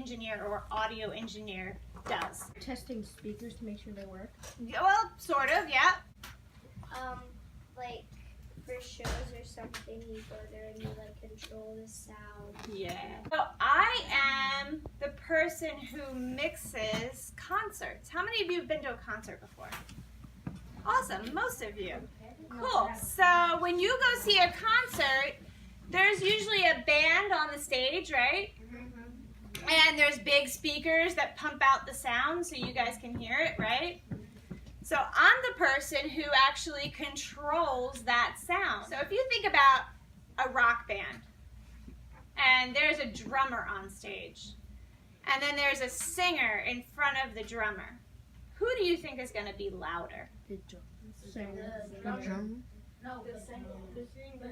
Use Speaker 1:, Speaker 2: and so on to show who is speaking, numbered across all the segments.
Speaker 1: engineer or audio engineer does.
Speaker 2: Testing speakers to make sure they work.
Speaker 1: Well, sort of, yeah.
Speaker 3: Like for shows or something, you go there and you like control the sound.
Speaker 1: Yeah. So I am the person who mixes concerts. How many of you have been to a concert before? Awesome, most of you. Cool. So when you go see a concert, there's usually a band on the stage, right? And there's big speakers that pump out the sound so you guys can hear it, right? So I'm the person who actually controls that sound. So if you think about a rock band, and there's a drummer on stage, and then there's a singer in front of the drummer, who do you think is going to be louder?
Speaker 2: The
Speaker 3: The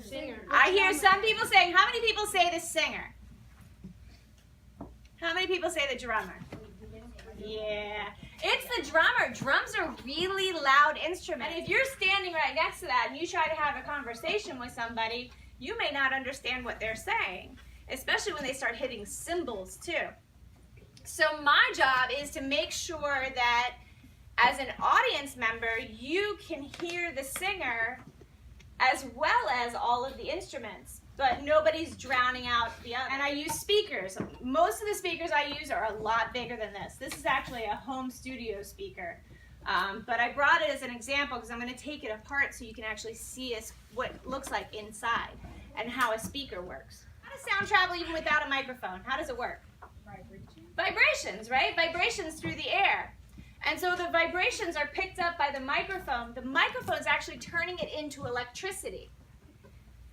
Speaker 3: singer.
Speaker 1: I hear some people saying, how many people say the singer? How many people say the drummer? Yeah, it's the drummer. Drums are really loud instruments. And if you're standing right next to that and you try to have a conversation with somebody, you may not understand what they're saying, especially when they start hitting cymbals too. So my job is to make sure that as an audience member, you can hear the singer as well as all of the instruments, but nobody's drowning out the other. And I use speakers. Most of the speakers I use are a lot bigger than this. This is actually a home studio speaker. But I brought it as an example because I'm going to take it apart so you can actually see what it looks like inside and how a speaker works. How does sound travel even without a microphone? How does it work? Vibrations, right? Vibrations through the air. And so the vibrations are picked up by the microphone. The microphone is actually turning it into electricity.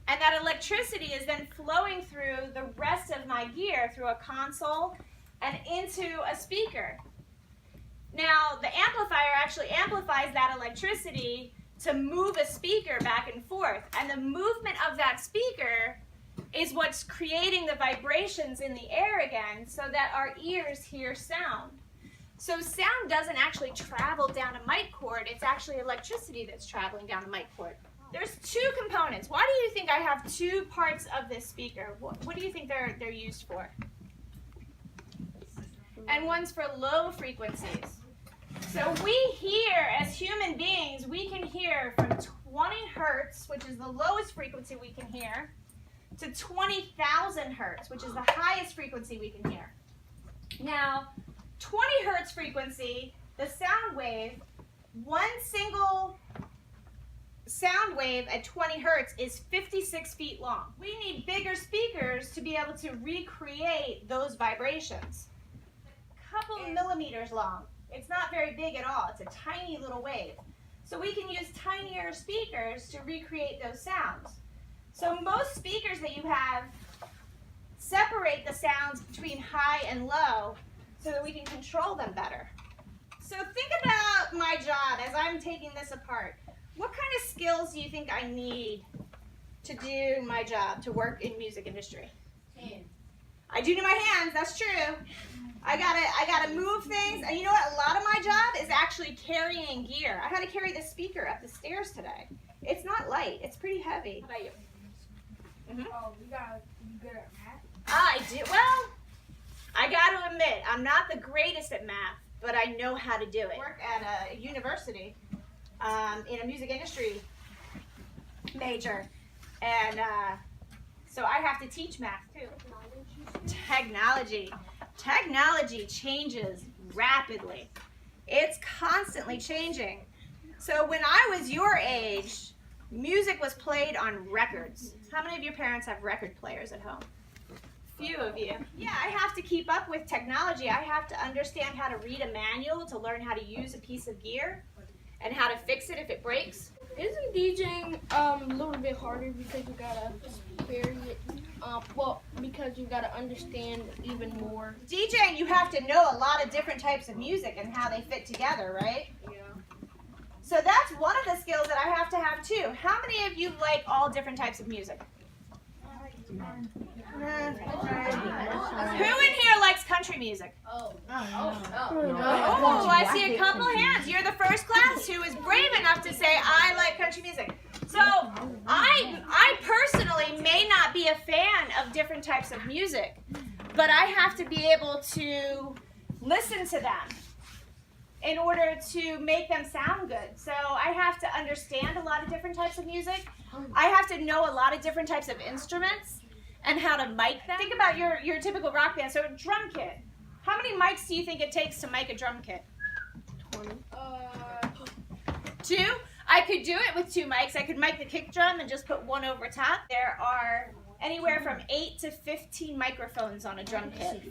Speaker 1: And that electricity is then flowing through the rest of my gear, through a console and into a speaker. Now, the amplifier actually amplifies that electricity to move a speaker back and forth. And the movement of that speaker is what's creating the vibrations in the air again so that our ears hear sound. So sound doesn't actually travel down a mic cord, it's actually electricity that's traveling down a mic cord. There's two components. Why do you think I have two parts of this speaker? What do you think they're used for? And one's for low frequencies. So we hear, as human beings, we can hear from 20 hertz, which is the lowest frequency we can hear, to 20,000 hertz, which is the highest frequency we can hear. Now, 20 hertz frequency, the sound wave, one single sound wave at 20 hertz is 56 feet long. We need bigger speakers to be able to recreate those vibrations. A couple millimeters long. It's not very big at all. It's a tiny little wave. So we can use tinier speakers to recreate those sounds. So most speakers that you have separate the sounds between high and low so that we can control them better. So think about my job as I'm taking this apart. What kind of skills do you think I need to do my job, to work in music industry?
Speaker 3: Hands.
Speaker 1: I do need my hands, that's true. I gotta move things. And you know what? A lot of my job is actually carrying gear. I had to carry this speaker up the stairs today. It's not light, it's pretty heavy. How about you?
Speaker 3: Oh, you good at math?
Speaker 1: I do. Well, I got to admit, I'm not the greatest at math, but I know how to do it. I work at a university in a music industry major, and so I have to teach math too. Technology. Technology changes rapidly. It's constantly changing. So when I was your age, music was played on records. How many of your parents have record players at home? Few of you. Yeah, I have to keep up with technology. I have to understand how to read a manual to learn how to use a piece of gear and how to fix it if it breaks.
Speaker 2: Isn't DJing a little bit harder because you gotta vary it? Because you gotta understand even more.
Speaker 1: DJing, you have to know a lot of different types of music and how they fit together, right?
Speaker 2: Yeah.
Speaker 1: So that's one of the skills that I have to have too. How many of you like all different types of music? Who in here likes country music?
Speaker 3: Oh,
Speaker 1: I see a couple hands. You're the first class who is brave enough to say, I like country music. So I personally may not be a fan of different types of music, but I have to be able to listen to them in order to make them sound good. So I have to understand a lot of different types of music. I have to know a lot of different types of instruments and how to mic them. Think about your typical rock band. So a drum kit. How many mics do you think it takes to mic a drum kit?
Speaker 2: 20.
Speaker 1: 2? I could do it with 2 mics. I could mic the kick drum and just put one over top. There are anywhere from 8 to 15 microphones on a drum kit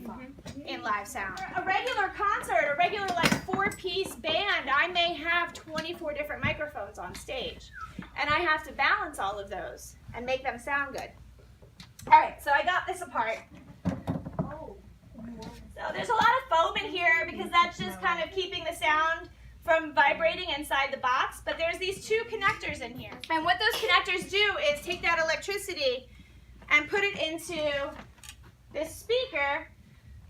Speaker 1: in live sound. A regular concert, a regular like 4-piece band, I may have 24 different microphones on stage. And I have to balance all of those and make them sound good. All right, so I got this apart. So there's a lot of foam in here because that's just kind of keeping the sound from vibrating inside the box. But there's these 2 connectors in here. And what those connectors do is take that electricity and put it into this speaker,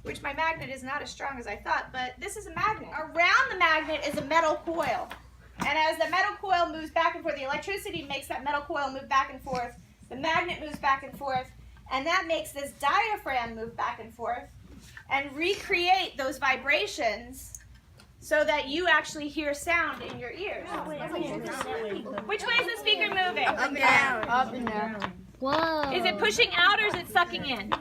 Speaker 1: which my magnet is not as strong as I thought, but this is a magnet. Around the magnet is a metal coil. And as the metal coil moves back and forth, the electricity makes that metal coil move back and forth. The magnet moves back and forth. And that makes this diaphragm move back and forth and recreate those vibrations so that you actually hear sound in your ears. Which way is the speaker moving?
Speaker 2: Up and down. Up and down.
Speaker 4: Whoa.
Speaker 1: Is it pushing out or is it sucking in?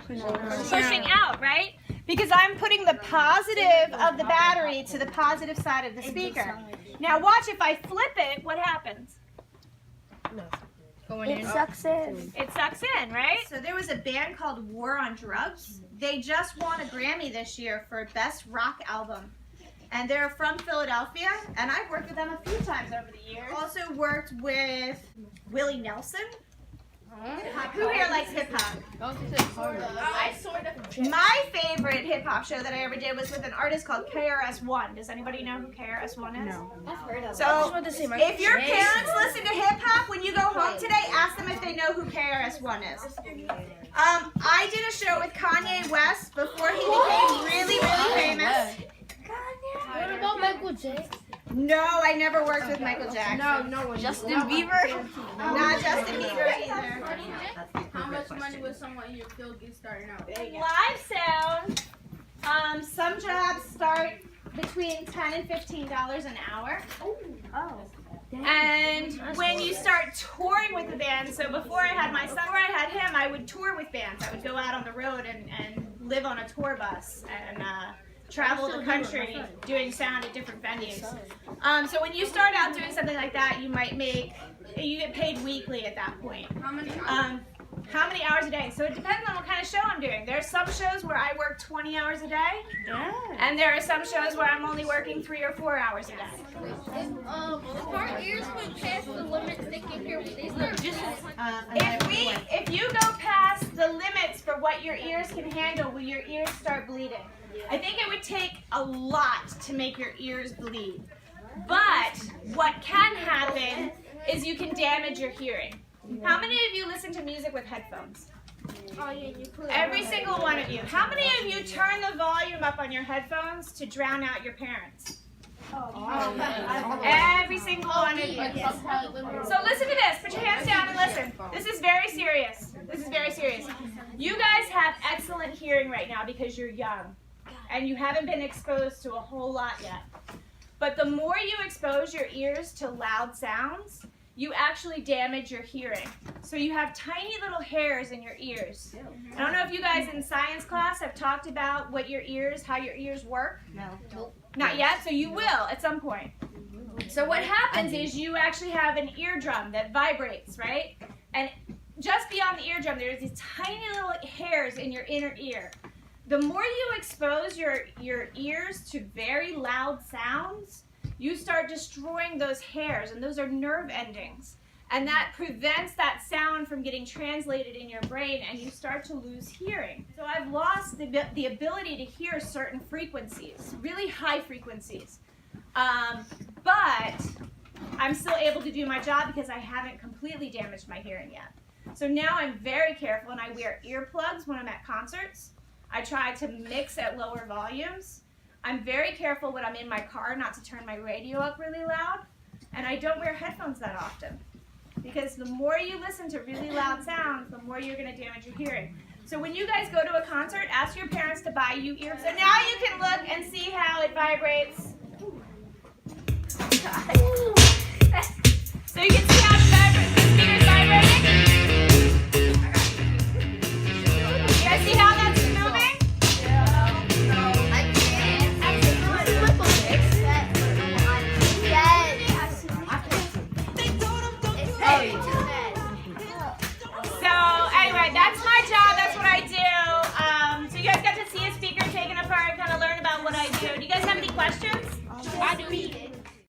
Speaker 1: Pushing out, right? Because I'm putting the positive of the battery to the positive side of the speaker. Now watch, if I flip it, what happens?
Speaker 4: It sucks in.
Speaker 1: It sucks in, right? So there was a band called War on Drugs. They just won a Grammy this year for Best Rock Album. And they're from Philadelphia, and I've worked with them a few times over the years. Also worked with Willie Nelson. Who here likes hip hop?
Speaker 2: I sort of.
Speaker 1: My favorite hip hop show that I ever did was with an artist called KRS-One. Does anybody know who KRS-One is? No.
Speaker 3: I've heard of
Speaker 1: So if your parents listen to hip hop, when you go home today, ask them if they know who KRS-One is. I did a show with Kanye West before he became really, really famous.
Speaker 4: What about Michael Jackson?
Speaker 1: No, I never worked with Michael Jackson.
Speaker 2: No.
Speaker 4: Justin Bieber?
Speaker 1: Not Justin Bieber either.
Speaker 2: How much money would someone in your field get starting out?
Speaker 1: Live sound, some jobs start between $10 and $15 an hour. And when you start touring with the band, so before I had my son, before I had him, I would tour with bands. I would go out on the road and live on a tour bus and travel the country doing sound at different venues. So when you start out doing something like that, you get paid weekly at that point. How many hours a day? So it depends on what kind of show I'm doing. There are some shows where I work 20 hours a day, and there are some shows where I'm only working 3 or 4 hours a day.
Speaker 2: If our ears went past the limits they can hear, would they start just
Speaker 1: If you go past the limits for what your ears can handle, will your ears start bleeding? I think it would take a lot to make your ears bleed. But what can happen is you can damage your hearing. How many of you listen to music with headphones?
Speaker 2: Oh, yeah, you put
Speaker 1: Every single one of you. How many of you turn the volume up on your headphones to drown out your parents? Every single one of you. So listen to this. Put your hands down and listen. This is very serious. This is very serious. You guys have excellent hearing right now because you're young and you haven't been exposed to a whole lot yet. But the more you expose your ears to loud sounds, you actually damage your hearing. So you have tiny little hairs in your ears. I don't know if you guys in science class have talked about how your ears work. No. Not yet, so you will at some point. So what happens is you actually have an eardrum that vibrates, right? And just beyond the eardrum, there's these tiny little hairs in your inner ear. The more you expose your ears to very loud sounds, you start destroying those hairs, and those are nerve endings. And that prevents that sound from getting translated in your brain, and you start to lose hearing. So I've lost the ability to hear certain frequencies, really high frequencies. But I'm still able to do my job because I haven't completely damaged my hearing yet. So now I'm very careful, and I wear earplugs when I'm at concerts. I try to mix at lower volumes. I'm very careful when I'm in my car not to turn my radio up really loud, and I don't wear headphones that often because the more you listen to really loud sounds, the more you're going to damage your hearing. So when you guys go to a concert, ask your parents to buy you ears. So now you can look and see how it vibrates. So you can see how the speaker's vibrating. You guys see how that's moving? So anyway, that's my job. That's what I do. So you guys got to see a speaker taken apart, kind of learn about what I do. Do you guys have any questions?
Speaker 2: I do.